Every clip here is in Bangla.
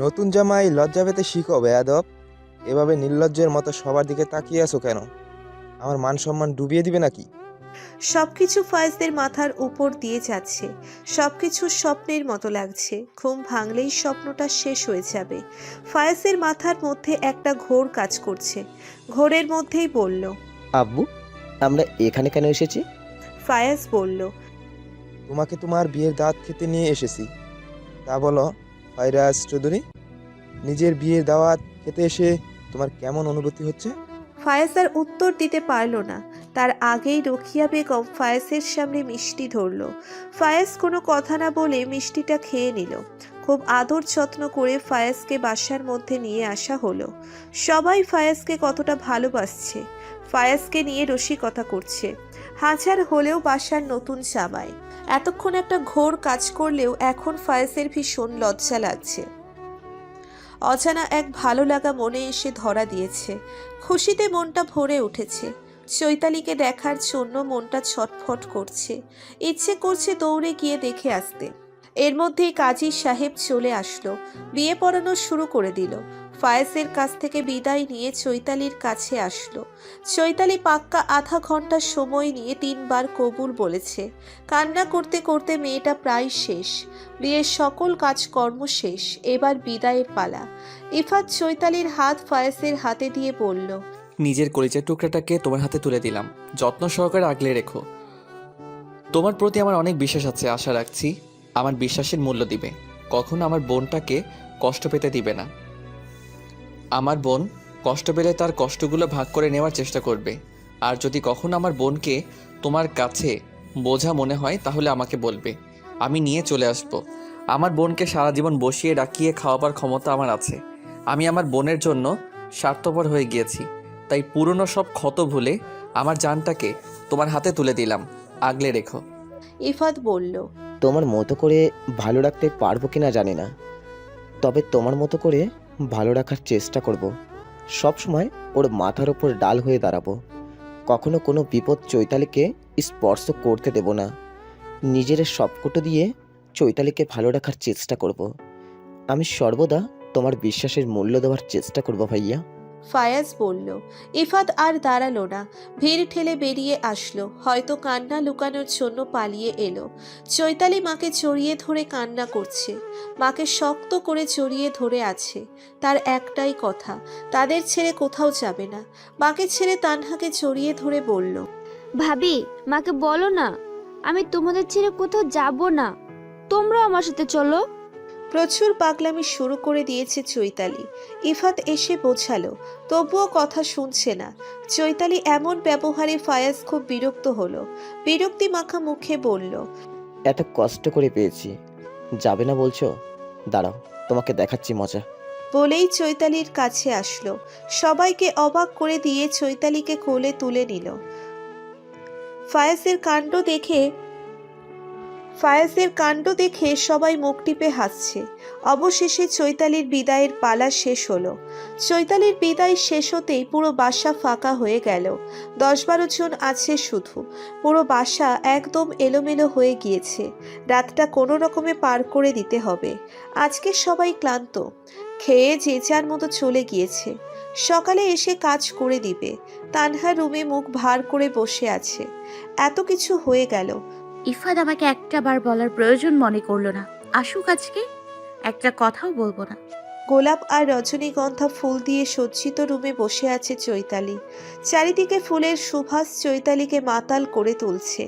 নতুন জামাই লজ্জা পেতে শিখো বেয়াদব। এভাবে নির্লজ্জের মতো সবার দিকে তাকিয়ে আছো কেন? আমার মান সম্মান ডুবিয়ে দিবে নাকি? সবকিছু ফায়েজদের মাথার উপর দিয়ে যাচ্ছে। সবকিছু স্বপ্নের মতো লাগছে। ঘুম ভাঙলেই স্বপ্নটা শেষ হয়ে যাবে। ফায়েজের মাথার মধ্যে একটা ঘোর কাজ করছে। ঘোরের মধ্যেই বলল। আব্বু, আমরা এখানে কেন এসেছি? ফায়েজ বলল। তোমাকে তোমার বিয়ের দাওয়াত খেতে নিয়ে এসেছি। তা বলো ফাইরাজ চৌধুরী, নিজের বিয়ের দাওয়াত খেতে এসে তোমার কেমন অনুভূতি হচ্ছে? ফায়েজ আর উত্তর দিতে পারল না। তার আগেই রোখিয়া বেগম ফায়েজের সামনে মিষ্টি ধরল। ফায়েজ কোনো কথা না বলে মিষ্টিটা খেয়ে নিল। খুব আদর যত্ন করে ফায়েজকে বাসার মধ্যে নিয়ে আসা হলো। সবাই ফায়েজকে কতটা ভালোবাসছে। ফায়েজকে নিয়ে রসিকতা করছে। হাজার হলেও বাসার নতুন জামাই। এতক্ষণ একটা ঘোর কাজ করলেও এখন ফায়েজের ভীষণ লজ্জা লাগছে। অজানা এক ভালো লাগা মনে এসে ধরা দিয়েছে। খুশিতে মনটা ভরে উঠেছে। চৈতালিকে দেখার জন্য মনটা ছটফট করছে। ইচ্ছে করছে দৌড়ে গিয়ে দেখে আসতে। এর মধ্যেই কাজী সাহেব চলে আসলো। বিয়ে পড়ানো শুরু করে দিল। ফায়েজের কাছ থেকে বিদায় নিয়ে চৈতালির কাছে আসলো। চৈতালি পাক্কা আধা ঘন্টা সময় নিয়ে 3বার কবুল বলেছে। কান্না করতে করতে মেয়েটা প্রায় শেষ। বিয়ের সকল কাজকর্ম শেষ। এবার বিদায়ের পালা। ইফাত চৈতালির হাত ফায়েজের হাতে দিয়ে বলল। নিজের কলিজার টুকরাটাকে তোমার হাতে তুলে দিলাম, যত্ন সহকারে আগলে রেখো। তোমার প্রতি আমার অনেক বিশ্বাস আছে, আশা রাখছি আমার বিশ্বাসের মূল্য দিবে। কখনো আমার বোনটাকে কষ্ট পেতে দিবে না। আমার বোন কষ্ট পেলে তার কষ্টগুলো ভাগ করে নেওয়ার চেষ্টা করবে। আর যদি কখনো আমার বোনকে তোমার কাছে বোঝা মনে হয় তাহলে আমাকে বলবে, আমি নিয়ে চলে আসব। আমার বোনকে সারা জীবন বসিয়ে রাখিয়ে খাওয়াবার ক্ষমতা আমার আছে। আমি আমার বোনের জন্য স্বার্থপর হয়ে গিয়েছি, তাই পুরনো সব ক্ষত ভুলে আমার জানটাকে তোমার হাতে তুলে দিলাম, আগলে রেখো। ইফাত বলল। তোমার মতো করে ভালো রাখতে পারবো কিনা জানি না, তবে তোমার মতো করে ভালো রাখার চেষ্টা করব। সব সময় ওর মাথার ওপর ডাল হয়ে দাঁড়াবো। কখনো কোনো বিপদ চৈতালিকে স্পর্শ করতে দেব না। নিজের সবকটা দিয়ে চৈতালিকে ভালো রাখার চেষ্টা করব। আমি সর্বদা তোমার বিশ্বাসের মূল্য দেওয়ার চেষ্টা করব ভাইয়া। ফায়াজ বলল। ইফাত আর দাঁড়ালো না। ভিড় ঠেলে বেরিয়ে আসলো। হয়তো কান্না লুকানোর জন্য পালিয়ে এলো। চৈতালি মাকে জড়িয়ে ধরে কান্না করছে। মাকে শক্ত করে জড়িয়ে ধরে আছে। তার একটাই কথা, তাদের ছেড়ে কোথাও যাবে না। মাকে ছেড়ে তানহাকে জড়িয়ে ধরে বলল। ভাবি, মাকে বলো না আমি তোমাদের ছেড়ে কোথাও যাব না, তোমরাও আমার সাথে চলো। প্রচুর পাগলামি শুরু করে দিয়েছে চৈতালি। ইফাত এসে বোঝালো, তবুও কথা শুনছে না। চৈতালি এমন ব্যবহারে ফায়াজ খুব বিরক্ত হলো। বিরক্তি মাখা মুখে বলল। এত কষ্ট করে পেয়েছি, যাবে না বলছো? দাঁড়াও, তোমাকে দেখাচ্ছি মজা। বলেই চৈতালির কাছে আসলো। সবাইকে অবাক করে দিয়ে চৈতালিকে কোলে তুলে নিল। ফায়াজের কাণ্ড দেখে ফায়াজের কাণ্ড দেখে সবাই মুখ টিপে হাসছে। অবশেষে চৈতালির বিদায়ের পালা শেষ হলো। চৈতালির বিদায় শেষ হতেই পুরো বাসা ফাঁকা হয়ে গেল। 10-12 জন আছে শুধু। পুরো বাসা একদম এলোমেলো হয়ে গিয়েছে। রাতটা কোনো রকমে পার করে দিতে হবে। আজকে সবাই ক্লান্ত। খেয়ে যে যার মতো চলে গিয়েছে। সকালে এসে কাজ করে দিবে। তানহা রুমে মুখ ভার করে বসে আছে। এত কিছু হয়ে গেল। ইফাত আমাকে একটা বার বলার প্রয়োজন মনে করলো না। আসুক আজকে, একটা কথাও বলবো না। গোলাপ আর রজনীগন্ধা ফুল দিয়ে সজ্জিত রুমে বসে আছে চৈতালি। চারিদিকে ফুলের সুবাস চৈতালিকে মাতাল করে তুলছে।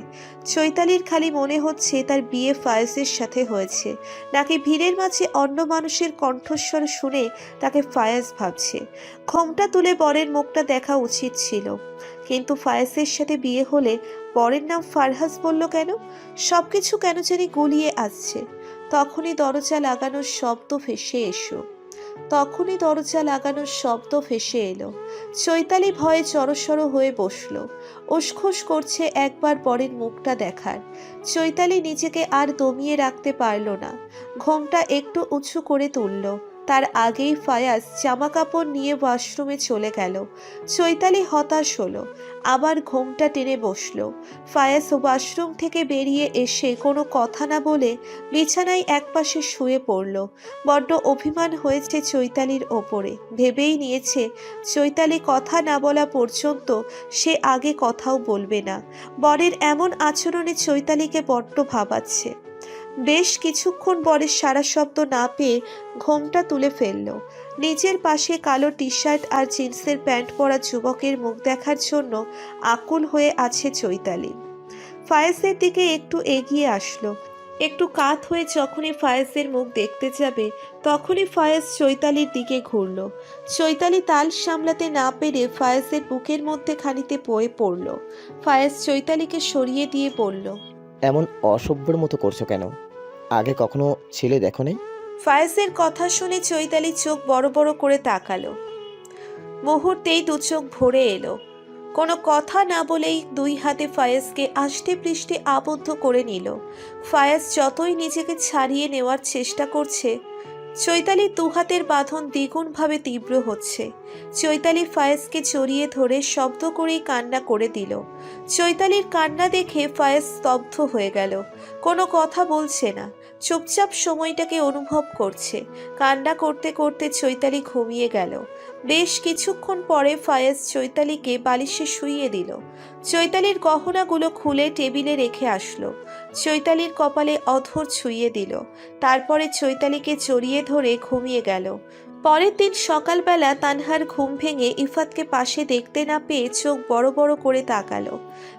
চৈতালির খালি মনে হচ্ছে তার বিয়ে ফায়েজের সাথে হয়েছে, নাকি ভিড়ের মাঝে অন্য মানুষের কণ্ঠস্বর শুনে তাকে ফায়েজ ভাবছে। ঘোমটা তুলে বরের মুখটা দেখা উচিত ছিল, কিন্তু ফায়েজের সাথে বিয়ে হলে বরের নাম ফারহাস বলল কেন? সবকিছু কেন জানি গুলিয়ে আসছে। তখনই দরজা লাগানোর শব্দ ভেসে এলো। চৈতালি ভয়ে জড়সড় হয়ে বসলো। উসখুস করছে একবার বরের মুখটা দেখার। চৈতালি নিজেকে আর দমিয়ে রাখতে পারল না। ঘোমটা একটু উঁচু করে তুলল। তার আগেই ফায়াজ জামা কাপড় নিয়ে ওয়াশরুমে চলে গেল। চৈতালি হতাশ হলো, আবার ঘোমটা টেনে বসলো। ফায়াজ ওয়াশরুম থেকে বেরিয়ে এসে কোনো কথা না বলে বিছানায় একপাশে শুয়ে পড়ল। বড্ড অভিমান হয়েছে চৈতালির ওপরে। ভেবেই নিয়েছে চৈতালি কথা না বলা পর্যন্ত সে আগে কথাও বলবে না। বরের এমন আচরণে চৈতালিকে বড্ড ভাবাচ্ছে। বেশ কিছুক্ষণ বরের সারা শব্দ না পেয়ে ঘোমটা তুলে ফেলল। নিজের পাশে কালো টি শার্ট আর জিন্সের প্যান্ট পরা যুবকের মুখ দেখার জন্য আকুল হয়ে আছে চৈতালি। ফায়েজের দিকে একটু এগিয়ে আসলো। একটু কাত হয়ে যখনই ফায়েজের মুখ দেখতে যাবে তখনই ফায়েজ চৈতালির দিকে ঘুরল। চৈতালি তাল সামলাতে না পেরে ফায়েজের বুকের মধ্যে খানিতে বয়ে পড়ল। ফায়েজ চৈতালিকে সরিয়ে দিয়ে বলল, এমন অসভ্যর মতো করছো কেন? আগে কখনো ছেলে দেখো নাই? ফায়েজের কথা শুনে চৈতালি চোখ বড় বড় করে তাকালো। মুহূর্তেই দু চোখ ভরে এলো। কোনো কথা না বলেই দুই হাতে ফায়েজকে আষ্টে পৃষ্ঠে আবদ্ধ করে নিল। ফায়েজ যতই নিজেকে ছাড়িয়ে নেওয়ার চেষ্টা করছে, চৈতালির দু হাতের বাঁধন দ্বিগুণভাবে তীব্র হচ্ছে। চৈতালি ফায়েজকে জড়িয়ে ধরে শব্দ করেই কান্না করে দিল। চৈতালির কান্না দেখে ফায়েজ স্তব্ধ হয়ে গেল। কোনো কথা বলছে না, চুপচাপ সময়টাকে অনুভব করছে। কান্না করতে করতে চৈতালি ঘুমিয়ে গেল। বেশ কিছুক্ষণ পরে ফায়েজ চৈতালিকে বালিশে শুইয়ে দিল। চৈতালির গহনাগুলো খুলে টেবিলে রেখে আসলো। চৈতালির কপালে অধর ছুঁয়ে দিল। তারপরে চৈতালিকে জড়িয়ে ধরে ঘুমিয়ে গেল। পরের দিন সকালবেলা তানহার ঘুম ভেঙে ইফাতকে পাশে দেখতে না পেয়ে চোখ বড় বড় করে তাকালো।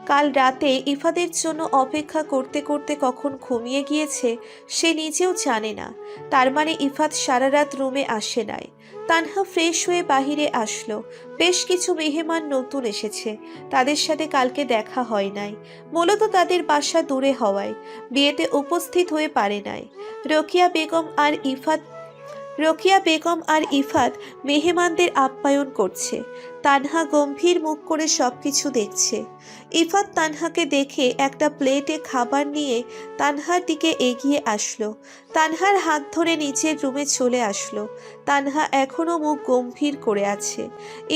কাল রাতে ইফাতের জন্য অপেক্ষা করতে করতে কখন ঘুমিয়ে গিয়েছে সে নিজেও জানে না। তার মানে ইফাত সারা রাত রুমে আসে নাই। তানহা ফ্রেশ হয়ে বাহিরে আসলো। বেশ কিছু মেহমান নতুন এসেছে, তাদের সাথে কালকে দেখা হয় নাই। মূলত তাদের বাসা দূরে হওয়ায় বিয়েতে উপস্থিত হয়ে পারে নাই। রোকিয়া বেগম আর ইফাত মেহমানদের আপ্যায়ন করছে। তানহা গম্ভীর মুখ করে সবকিছু দেখছে। ইফাত তানহাকে দেখে একটা প্লেটে খাবার নিয়ে তানহার দিকে এগিয়ে আসলো। তানহার হাত ধরে নিচের রুমে চলে আসলো। তানহা এখনো মুখ গম্ভীর করে আছে।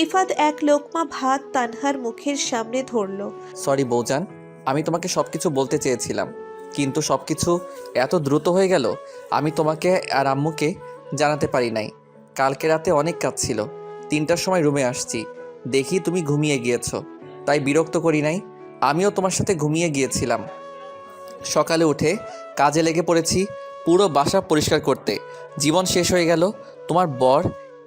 ইফাত এক লোকমা ভাত তানহার মুখের সামনে ধরলো। সরি বৌজান, আমি তোমাকে সবকিছু বলতে চেয়েছিলাম, কিন্তু সবকিছু এত দ্রুত হয়ে গেল আমি তোমাকে আর আম্মুকে জানাতে পারি নাই। কালকে রাতে অনেক কাজ ছিল। 3টার সময় রুমে আসছি, দেখি তুমি ঘুমিয়ে গিয়েছো, তাই বিরক্ত করি নাই। আমিও তোমার সাথে ঘুমিয়ে গিয়েছিলাম। সকালে উঠে কাজে লেগে পড়েছি পুরো বাসা পরিষ্কার করতে। জীবন শেষ হয়ে গেল। তোমার বর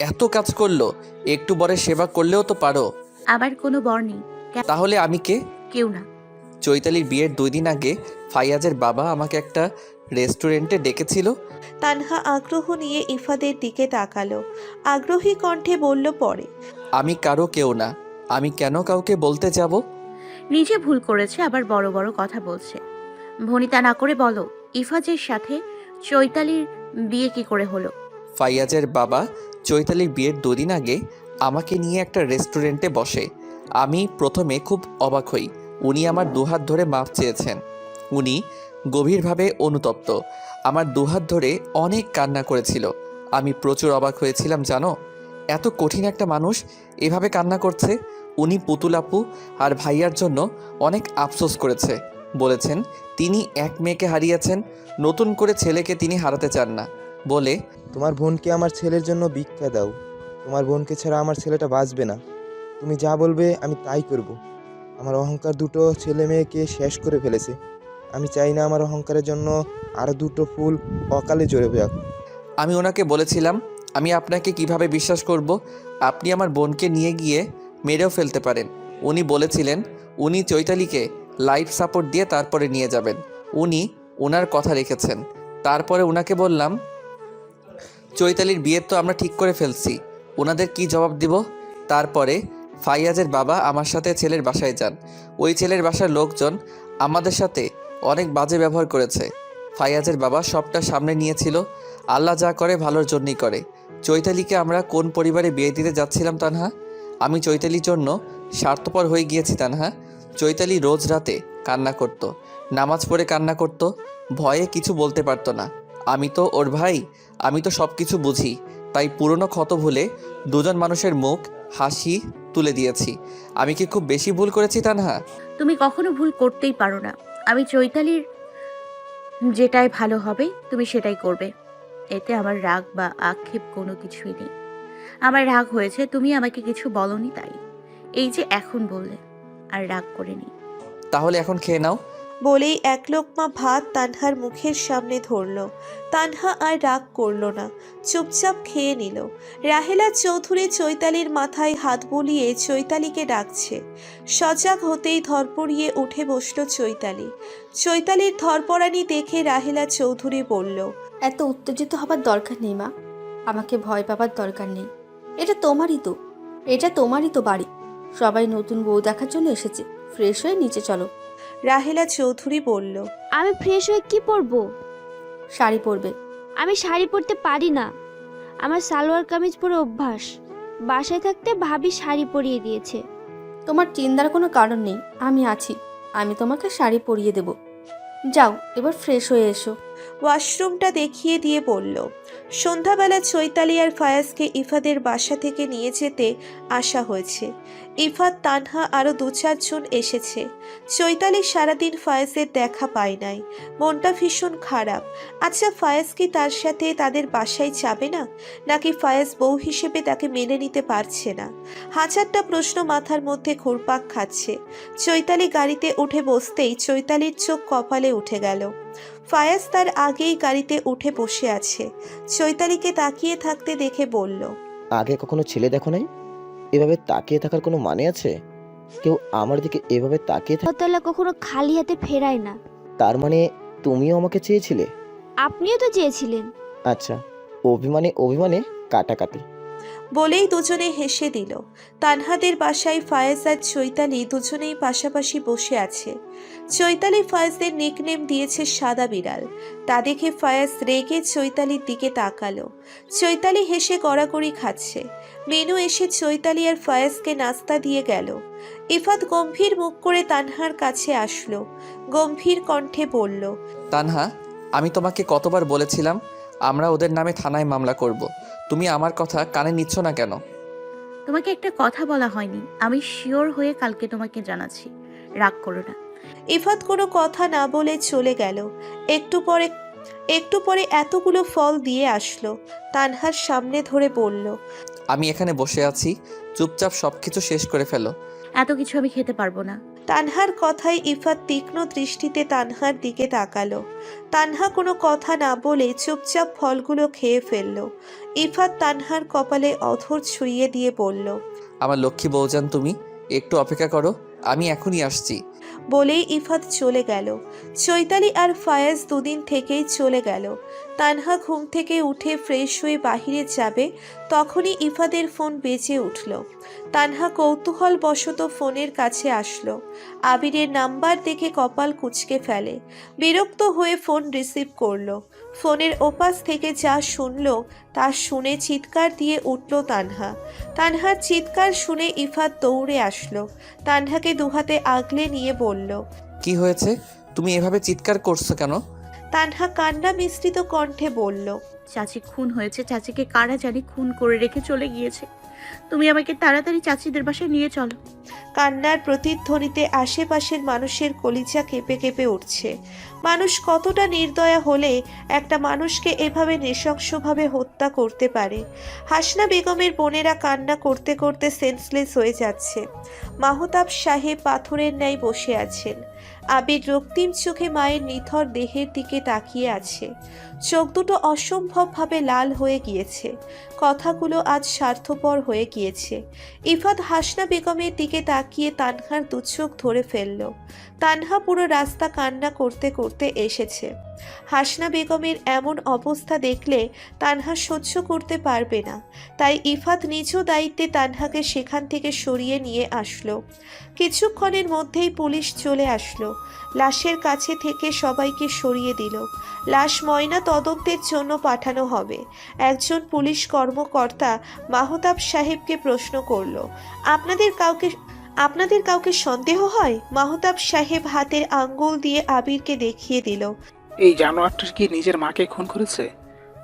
এত কাজ করলো, একটু বরের সেবা করলেও তো পারো। আবার কোনো বর নেই। তাহলে আমি কে? কেউ না। চৈতালির বিয়ের 2 দিন আগে ফাইয়াজের বাবা আমাকে একটা রেস্টুরেন্টে ডেকেছিল। তানহা আগ্রহ নিয়ে ইফাদের দিকে তাকালো। আগ্রহী কণ্ঠে বলল, পরে আমি কারো কেউ না, আমি কেন কাউকে বলতে যাব? নিজে ভুল করেছে, আবার বড় বড় কথা বলছে। ভনিতা না করে বলো, ইফাজের সাথে চৈতালির বিয়ে কি করে হলো? ফাইয়াজের বাবা চৈতালির বিয়ের 2 দিন আগে আমাকে নিয়ে একটা রেস্টুরেন্টে বসে। আমি প্রথমে খুব অবাক হই। উনি আমার দুহাত ধরে মাপ চেয়েছেন। উনি গভীরভাবে অনুতপ্ত। আমার দুহাত ধরে অনেক কান্না করেছিল। আমি প্রচুর অবাক হয়েছিলাম জানো, এত কঠিন একটা মানুষ এভাবে কান্না করছে। উনি পুতুল আপু আর ভাইয়ার জন্য অনেক আফসোস করেছে। বলেছেন তিনি এক মেয়েকে হারিয়েছেন, নতুন করে ছেলেকে তিনি হারাতে চান না। বলে, তোমার বোনকে আমার ছেলের জন্য ভিক্ষা দাও। তোমার বোনকে ছাড়া আমার ছেলেটা বাঁচবে না। তুমি যা বলবে আমি তাই করব। আমার অহংকার দুটো ছেলে মেয়েকে শেষ করে ফেলেছে। আমি চাই না আমার অহংকারের জন্য আরও দুটো ফুল অকালে ঝরে যাক। আমি ওনাকে বলেছিলাম আমি আপনাকে কিভাবে বিশ্বাস করব? আপনি আমার বোনকে নিয়ে গিয়ে মেরেও ফেলতে পারেন। উনি বলেছিলেন উনি চৈতালিকে লাইফ সাপোর্ট দিয়ে তারপরে নিয়ে যাবেন। উনি ওনার কথা রেখেছেন। তারপরে ওনাকে বললাম চৈতালির বিয়ে তো আমরা ঠিক করে ফেলছি, ওনাদের কি জবাব দিব? তারপরে ফাইয়াজের বাবা আমার সাথে ছেলের বাসায় যান। ওই ছেলের বাসার লোকজন আমাদের সাথে অনেক বাজে ব্যবহার করেছে। ফাইয়াজের বাবা সবটা সামনে নিয়েছিল। আল্লাহ যা করে ভালোর জন্যই করে। চৈতালিকে আমরা কোন পরিবারে বিয়ে দিতে যাচ্ছিলাম তানহা? আমি চৈতালির জন্য স্বার্থপর হয়ে গিয়েছি তানহা। চৈতালি রোজ রাতে কান্না করত, নামাজ পড়ে কান্না করত, ভয়ে কিছু বলতে পারতো না। আমি তো ওর ভাই, আমি তো সব কিছু বুঝি। তাই পুরনো ক্ষত ভুলে দুজন মানুষের মুখ হাসি তুলে দিয়েছি। আমি কি খুব বেশি ভুল করেছি তানহা? তুমি কখনো ভুল করতেই পারো না। আমি চৈতালির যেটাই ভালো হবে তুমি সেটাই করবে। এতে আমার রাগ বা আক্ষেপ কোনো কিছুই নেই। আমার রাগ হয়েছে তুমি আমাকে কিছু বলনি তাই। এই যে এখন বললে, আর রাগ করিনি। তাহলে এখন খেয়ে নাও। বলেই এক লোকমা ভাত তানহার মুখের সামনে ধরল। তানহা আর রাগ করলো না, চুপচাপ খেয়ে নিল। রাহেলা চৌধুরী চৈতালির মাথায় হাত বুলিয়ে চৈতালিকে ডাকছে। সজাগ হতেই ধরপড়িয়ে উঠে বসল চৈতালি। চৈতালির ধরপড়ানি দেখে রাহেলা চৌধুরী বলল, এত উত্তেজিত হবার দরকার নেই মা, আমাকে ভয় পাবার দরকার নেই। এটা তোমারই তো বাড়ি। সবাই নতুন বউ দেখার জন্য এসেছে। ফ্রেশ হয়ে নিচে চলো। রাহেলা চৌধুরী বলল, আমি ফ্রেশ হয়ে কি পরবো? শাড়ি পরবে। আমি শাড়ি পরতে পারি না। আমার সালোয়ার কামিজ পরে অভ্যাস। বাসায় থাকতে ভাবি শাড়ি পরিয়ে দিয়েছে। তোমার চিন্তার কোনো কারণ নেই, আমি আছি। আমি তোমাকে শাড়ি পরিয়ে দেব। যাও এবার ফ্রেশ হয়ে এসো। ওয়াশরুমটা দেখিয়ে দিয়ে বলল। সন্ধ্যাবেলা চৈতালি আর ফায়াজকে ইফাদের বাসা থেকে নিয়ে যেতে আসা হয়েছে। ইফাত, তানহা আরও 2-4 জন এসেছে। চৈতালি সারাদিন ফায়াজের দেখা পায় নাই, মনটা ভীষণ খারাপ। আচ্ছা, ফায়াজ কি তার সাথে তাদের বাসায় যাবে না, নাকি ফায়াজ বউ হিসেবে তাকে মেনে নিতে পারছে না? হাজারটা প্রশ্ন মাথার মধ্যে ঘুরপাক খাচ্ছে। চৈতালি গাড়িতে উঠে বসতেই চৈতালির চোখ কপালে উঠে গেল। ফায়াজ তার আগেই গাড়িতে উঠে বসে আছে। চৈতালিকে তাকিয়ে থাকতে দেখে বলল, আগে কখনো ছেলে দেখো নাই? এভাবে তাকিয়ে থাকার কোনো মানে আছে? কেউ আমার দিকে এভাবে তাকিয়ে থাকে? তাহলে কখনো খালি হাতে ফেরায় না। তার মানে তুমিও আমাকে চেয়েছিলে? আপনিও তো চেয়েছিলেন। আচ্ছা, অভিমানে অভিমানে কাটাকাটি। বলেই দুজনে হেসে দিল। তানহাদের বাসায় ফায়েজ আর চৈতালি দুজনেই পাশাপাশি বসে আছে। চৈতালি ফায়েজদের নিকনেম দিয়েছে সাদা বিড়াল। তা দেখে ফায়েজ রেগে চৈতালির দিকে তাকালো। চৈতালি হেসে গড়াগড়ি খাচ্ছে। মেনু এসে চৈতালি আর ফায়েজকে নাস্তা দিয়ে গেল। ইফাত গম্ভীর মুখ করে তানহার কাছে আসলো। গম্ভীর কণ্ঠে বলল, তানহা, আমি তোমাকে কতবার বলেছিলাম আমরা ওদের নামে থানায় মামলা করব। তুমি আমার কথা কানে নিচ্ছ না কেন? তোমাকে একটা কথা বলা হয়নি, আমি শিওর হয়ে কালকে তোমাকে জানাচ্ছি। রাগ করো না। ইফাত কোনো কথা না বলে চলে গেল। একটু পরে এতগুলো ফল দিয়ে আসলো। তানহার সামনে ধরে বলল, আমি এখানে বসে আছি, চুপচাপ সব কিছু শেষ করে ফেলো। এত কিছু আমি খেতে পারবো না। তানহার কথায় ইফাত তীক্ষ্ণ দৃষ্টিতে তানহার দিকে তাকালো। তানহা কোনো কথা না বলে চুপচাপ ফলগুলো খেয়ে ফেলল। ইফাত তানহার কপালে অধর ছুঁয়ে দিয়ে বলল, আমার লক্ষ্মী বউজান, তুমি একটু অপেক্ষা করো, আমি এখনই আসছি। বলেই ইফাত চলে গেল। চৈতালি আর ফায়াজ দুদিন থেকেই চলে গেল। তানহা ঘুম থেকে উঠে ফ্রেশ হয়ে বাহিরে যাবে, তখনই ইফাদের ফোন বেজে উঠল। তানহা কৌতূহল বশত ফোনের কাছে আসলো। আবিরের নাম্বার দেখে কপাল কুঁচকে ফেলে। বিরক্ত হয়ে ফোন রিসিভ করলো। ফোনের ওপাশ থেকে যা শুনলো তা শুনে চিৎকার দিয়ে উঠল তানহা। তানহার চিৎকার শুনে ইফাত দৌড়ে আসলো। তানহাকে দুহাতে আগলে নিয়ে বলল, কি হয়েছে? তুমি এভাবে চিৎকার করছো কেন? তানহা কান্না মিশ্রিত কণ্ঠে বলল, চাচি খুন হয়েছে, চাচিকে কারা জানি খুন করে রেখে চলে গিয়েছে। তুমি আমাকে তাড়াতাড়ি চাচিদের বাসায় নিয়ে চলো। কান্নার প্রতিধ্বনিতে আশেপাশের মানুষের কলিজা কেঁপে কেঁপে উঠছে। মানুষ কতটা নির্দয়া হলে একটা মানুষকে এভাবে নৃশংসভাবে হত্যা করতে পারে? হাসনা বেগমের বোনেরা কান্না করতে করতে সেন্সলেস হয়ে যাচ্ছে। মাহতাব সাহেব পাথরের ন্যায় বসে আছেন। আবির রক্তিম চোখে মায়ের নিথর দেহের দিকে তাকিয়ে আছে। চোখ দুটো অসম্ভবভাবে লাল হয়ে গিয়েছে। কথাগুলো আজ স্বার্থপর হয়ে গিয়েছে। ইফাত হাসনা বেগমের দিকে তাকিয়ে তানহার দুচোখ ধরে ফেলল। তানহা পুরো রাস্তা কান্না করতে করতে এসেছে। হাসনা বেগমের এমন অবস্থা দেখলে তানহা সহ্য করতে পারবে না। তাই ইফাত নিজ দায়িত্বে তানহাকে সেখান থেকে সরিয়ে নিয়ে আসলো। কিছুক্ষণের মধ্যেই পুলিশ চলে আসলো। লাশের কাছে থেকে সবাইকে সরিয়ে দিল। লাশ ময়না তদন্তের জন্য পাঠানো হবে। একজন পুলিশ কর্মকর্তা মাহতাব সাহেবকে প্রশ্ন করল, আপনাদের কাউকে সন্দেহ হয়? মাহতাব সাহেব হাতের আঙ্গুল দিয়ে আবিরকে দেখিয়ে দিল। এই জানোয়ারটা কি নিজের মাকে খুন করেছে?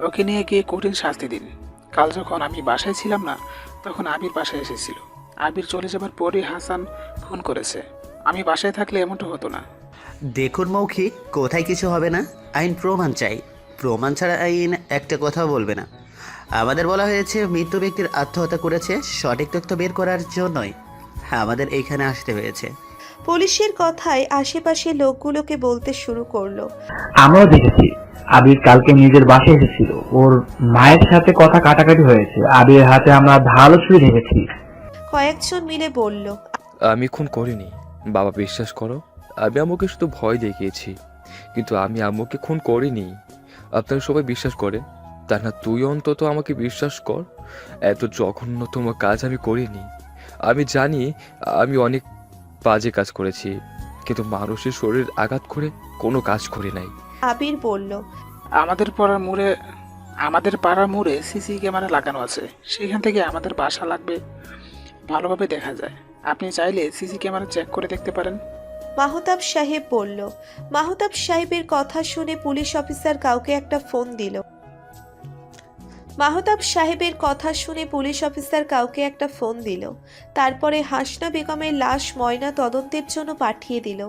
ওকে নিয়ে গিয়ে কঠিন শাস্তি দিন। কাল যখন আমি বাসায় ছিলাম না, তখন আবির বাসায় এসেছিল। আবির চলে যাবার পরই হাসান ফোন করেছে। আমি বাসায় থাকলে এমনটা হতো না। দেখুন মৌখিক, কোথায় কিছু হবে না। আইন প্রমাণ চাই, প্রমাণ ছাড়া আইন একটা কথাও বলবে না। আমাদের বলা হয়েছে মৃত ব্যক্তির আত্মহত্যা করেছে, সঠিক তথ্য বের করার জন্যই আমাদের এইখানে আসতে হয়েছে। পুলিশের কথায় আশেপাশের লোকগুলোকে বলতে শুরু করলো। আমরাও দেখেছি আবির কালকে নিজের বাসায় এসেছিল, ওর মায়ের সাথে কথা কাটাকাটি হয়েছে, আবিরের হাতে আমরা ধারালো ছুরি দেখেছি। কয়েকজন মিলে বলল। আমি খুন করিনি বাবা, বিশ্বাস করো। আমি আম্মুকে শুধু ভয় দেখিয়েছি, কিন্তু আমি আম্মুকে খুন করিনি। আপনারা সবাই বিশ্বাস করেন, তা না তুই অন্তত আমাকে বিশ্বাস কর। এত জঘন্যতম কাজ আমি করিনি। আমি জানি আমি অনেক বাজে কাজ করেছি, কিন্তু মানুষের শরীর আঘাত করে কোনো কাজ করি নাই। আবির বলল। আমাদের পাড়ার মোড়ে সিসি ক্যামেরা লাগানো আছে, সেখান থেকে আমাদের বাসা লাগবে ভালোভাবে দেখা যায়। আপনি চাইলে সিসি ক্যামেরা চেক করে দেখতে পারেন। মাহতাব সাহেব বলল। মাহতাব সাহেবের কথা শুনে পুলিশ অফিসার কাউকে একটা ফোন দিল। মাহতাব সাহেবের কথা শুনে পুলিশ অফিসার কাউকে একটা ফোন দিল। তারপরে হাসনা বেগমের লাশ ময়না তদন্তের জন্য পাঠিয়ে দিল।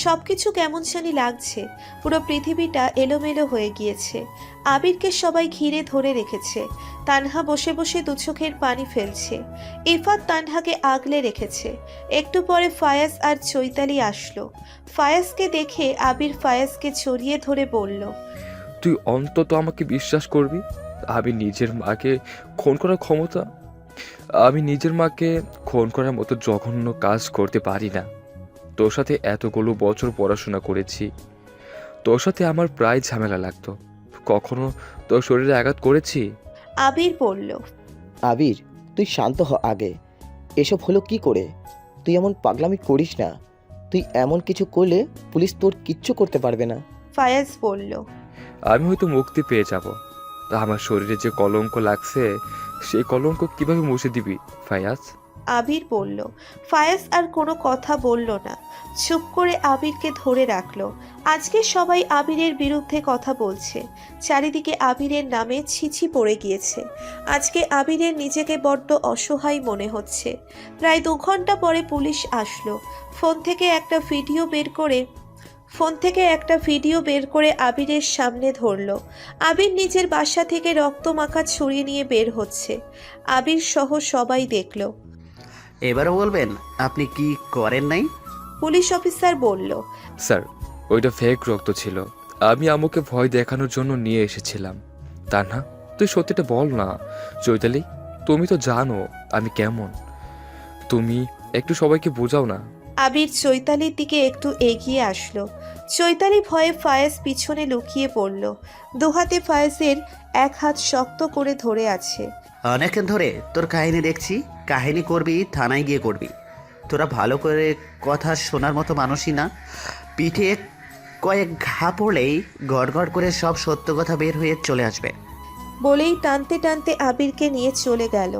সবকিছু কেমন জানি লাগছে, পুরো পৃথিবীটা এলোমেলো হয়ে গিয়েছে। আবিরকে সবাই ঘিরে ধরে রেখেছে। তানহা বসে বসে দু চোখের পানি ফেলছে। ইফাত তানহাকে আগলে রেখেছে। একটু পরে ফায়াজ আর চৈতালি আসলো। ফায়াজকে দেখে আবির ফায়াজকে জড়িয়ে ধরে বলল, তুই অন্তত আমাকে বিশ্বাস করবি। আমি নিজের মাকে খুন করার ক্ষমতা, আমি নিজের মাকে খুন করার মতো জঘন্য কাজ করতে পারি না। তোর সাথে এতগুলো বছর পড়াশোনা করেছি, তোর সাথে আমার প্রায় ঝামেলা লাগতো। কখনো তোর শরীরে আঘাত করেছি? আবির বলল। আবির, তুই শান্ত হ আগে। এসব হলো কি করে? তুই এমন পাগলামি করিস না। তুই এমন কিছু করলে পুলিশ তোর কিচ্ছু করতে পারবে না। ফায়াজ বলল। আমি হয়তো মুক্তি পেয়ে যাব, আমার শরীরে যে কলঙ্ক লাগছে সেই কলঙ্ক কিভাবে মুছে দিবি ফায়াজ? আবির বলল। ফায়াজ আর কোনো কথা বলল না, চুপ করে আবিরকে ধরে রাখলো। আজকে সবাই আবিরের বিরুদ্ধে কথা বলছে। চারিদিকে আবিরের নামে ছিছি পড়ে গিয়েছে। আজকে আবিরের নিজেকে বড্ড অসহায় মনে হচ্ছে। প্রায় 2 ঘন্টা পরে পুলিশ আসলো। ফোন থেকে একটা ভিডিও বের করে আবিরের সামনে ধরল। আবির নিজের বাসা থেকে রক্তমাখা ছুরি নিয়ে বের হচ্ছে। আবির সহ সবাই দেখল। এবারও বলবেন আপনি কি করেন নাই? পুলিশ অফিসার বলল। স্যার, ওইটা ফেক রক্ত ছিল, আমি আম্মুকে ভয় দেখানোর জন্য নিয়ে এসেছিলাম। তা না, তুই সত্যিটা বল না। চৈতালি, তুমি তো জানো আমি কেমন, তুমি একটু সবাইকে বোঝাও না। আবির চৈতালির দিকে একটু এগিয়ে আসলো। চৈতালি ভয়ে ফায়াজ পিছনে লুকিয়ে পড়ল। দুহাতে ফায়াজের এক হাত শক্ত করে ধরে আছে। অনেকক্ষণ ধরে তোর কাহিনী দেখছি, কাহিনী করবি থানায় গিয়ে করবি। তোরা ভালো করে কথা শোনার মতো মানুষই না। পিঠে কয়েক ঘা পড়লেই গড়গড় করে সব সত্য কথা বের হয়ে চলে আসবে। বলেই টানতে টানতে আবিরকে নিয়ে চলে গেল।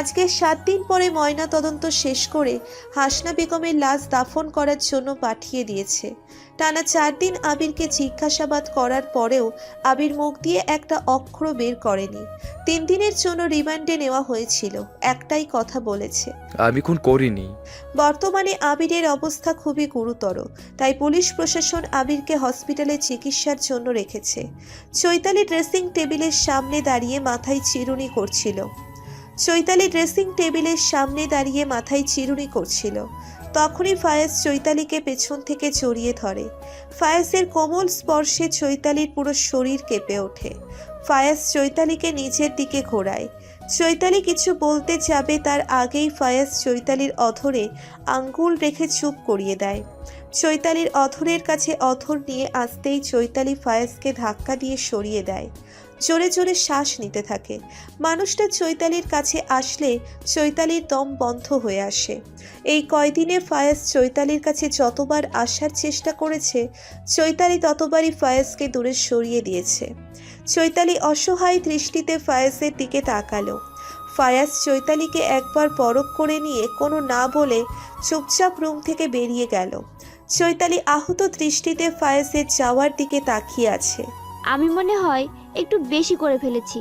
আজকে 7 দিন পরে ময়না তদন্ত শেষ করে হাসনা বেগমের লাশ দাফন করার জন্য পাঠিয়ে দিয়েছে। টানা 4 দিন আবিরকে জিজ্ঞাসাবাদ করার পরেও আবির মুখ দিয়ে একটা অক্ষর বের করেনি। 3 দিনের জন্য রিমান্ডে নেওয়া হয়েছিল। একটাই কথা বলেছে, আমি খুন করিনি। বর্তমানে আবিরের অবস্থা খুবই গুরুতর, তাই পুলিশ প্রশাসন আবিরকে হসপিটালে চিকিৎসার জন্য রেখেছে। চৈতালি ড্রেসিং টেবিলের সামনে দাঁড়িয়ে মাথায় চিরুনি করছিল। তখনই ফায়াজ চৈতালিকে পেছন থেকে জড়িয়ে ধরে। ফায়াজের কোমল স্পর্শে চৈতালির পুরো শরীর কেঁপে ওঠে। ফায়াজ চৈতালিকে নিচের দিকে ঘোরায়। চৈতালি কিছু বলতে যাবে তার আগেই ফায়াজ চৈতালির অধরে আঙ্গুল রেখে চুপ করিয়ে দেয়। চৈতালির অধরের কাছে অধর নিয়ে আসতেই চৈতালি ফায়াজকে ধাক্কা দিয়ে সরিয়ে দেয়। জোরে জোরে শ্বাস নিতে থাকে। মানুষটা চৈতালির কাছে আসলে চৈতালির দম বন্ধ হয়ে আসে। এই কয়দিনে ফায়াজ চৈতালির কাছে যতবার আসার চেষ্টা করেছে, চৈতালি ততবারই ফায়াজকে দূরে সরিয়ে দিয়েছে। চৈতালি অসহায় দৃষ্টিতে ফায়াজের দিকে তাকালো। ফায়াজ চৈতালিকে একবার পরখ করে নিয়ে কোনো না বলে চুপচাপ রুম থেকে বেরিয়ে গেল। চৈতালি আহত দৃষ্টিতে ফায়াজের যাওয়ার দিকে তাকিয়ে আছে। আমি মনে হয় একটু বেশি করে ফেলেছি।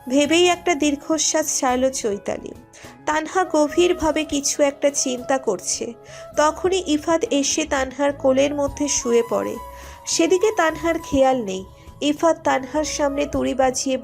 ভেবেই একটা দীর্ঘশ্বাস ছাড়ল চৈতালি। তানহা গভীরভাবে কিছু একটা চিন্তা করছে। তখনই ইফাত এসে তানহার কোলের মধ্যে শুয়ে পড়ে। সেদিকে তানহার খেয়াল নেই। ইফাত তানহার সামনে তুড়ি বাজিয়ে